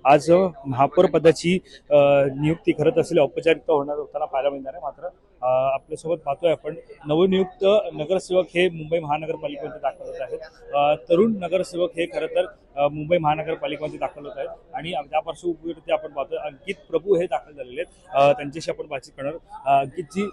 आज महापौर पदाची नियुक्ती खरंच असलेली औपचारिकता होताना पाहायला मिळणार आहे। मात्र आपल्यासोबत पाहतोय आपण नवनियुक्त नगरसेवक हे मुंबई महानगरपालिकेमध्ये दाखल होत आहेत। तरुण नगरसेवक हे खरं तर मुंबई महानगरपालिकेमध्ये दाखल होत आहेत आणि त्या पार्श्वभूमीवरती आपण पाहतोय अंकित प्रभू हे दाखल झालेले आहेत। त्यांच्याशी आपण बातचीत करणार। अंकितजी,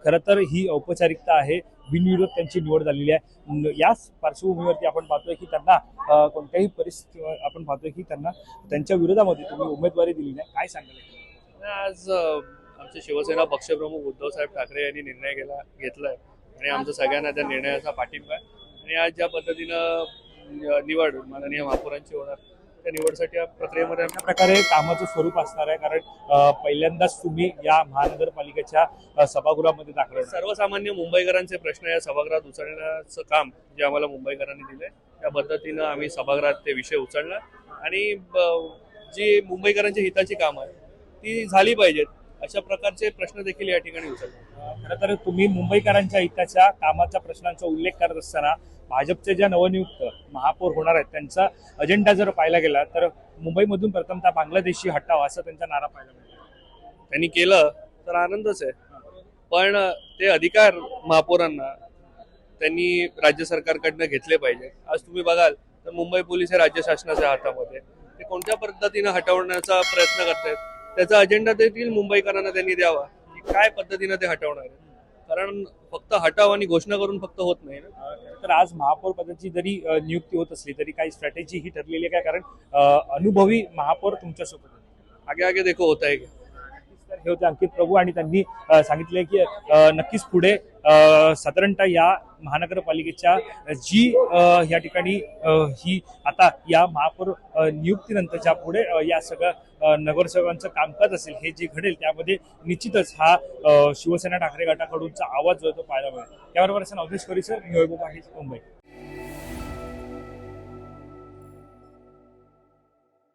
खरं तर ही औपचारिकता आहे, बिनविरोध त्यांची निवड झालेली आहे। याच पार्श्वभूमीवरती आपण पाहतोय की त्यांना कोणत्याही परिस्थिती आपण पाहतोय की त्यांना त्यांच्या विरोधामध्ये तुम्ही उमेदवारी दिली नाही, काय सांगाल? आज आमचे शिवसेना पक्षप्रमुख उद्धवसाहेब ठाकरे यांनी निर्णय घेतलाय आणि आमचा सगळ्यांना त्या निर्णयाचा पाठिंबा आहे। आणि आज ज्या पद्धतीनं निवड माननीय महापौरांची होणार त्या निवडसाठी प्रक्रियेमध्ये अशा प्रकारे कामाचं स्वरूप असणार आहे, कारण पहिल्यांदाच तुम्ही या महानगरपालिकेच्या सभागृहामध्ये दाखल होणार। सर्वसामान्य मुंबईकरांचे प्रश्न या सभागृहात उचलण्याचं काम जे आम्हाला मुंबईकरांनी दिलंय त्या पद्धतीनं आम्ही सभागृहात ते विषय उचलणार आणि जी मुंबईकरांच्या हिताची कामं आहेत ती झाली पाहिजेत अशा प्रकारचे प्रश्न देखील या ठिकाणी उचलतात। खरं तर तुम्ही मुंबईकरांच्या हिताच्या कामाच्या प्रश्नांचा उल्लेख करत असताना भाजपचे ज्या नवनियुक्त महापौर होणार आहेत त्यांचा अजेंडा जर पाहायला गेला तर मुंबईमधून प्रथमतः बांगलादेशी हटाव असा त्यांचा नारा पाहायला मिळतो। त्यांनी केलं तर आनंदच आहे, पण ते अधिकार महापौरांना त्यांनी राज्य सरकारकडनं घेतले पाहिजे। आज तुम्ही बघाल तर मुंबई पोलीस हे राज्य शासनाच्या हातामध्ये, ते कोणत्या पद्धतीनं हटवण्याचा प्रयत्न करतायत त्याचा अजेंडा देखील मुंबईकरांना त्यांनी द्यावा की काय पद्धतीनं ते हटवणार आहे। कारण फक्त हटाव आणि घोषणा करून फक्त होत नाही ना। तर आज महापौर पदाची जरी नियुक्ती होत असली तरी काही स्ट्रॅटेजी ही ठरलेली आहे का? कारण अनुभवी महापौर तुमच्यासोबत आगे आगे देखो होता है। तर हे होते अंकित प्रभू आणि त्यांनी सांगितले की नक्कीच पुढे साधारणतः या महानगरपालिकेच्या जी या ठिकाणी ही आता या महापौर नियुक्तीनंतरच्या पुढे या सगळ्या नगरसेवकांचं कामकाज असेल हे जे घडेल त्यामध्ये निश्चितच हा शिवसेना ठाकरे गटाकडूनचा आवाज जो तो पाहायला मिळेल। त्याबरोबर अवधेश परिसर मुंबई।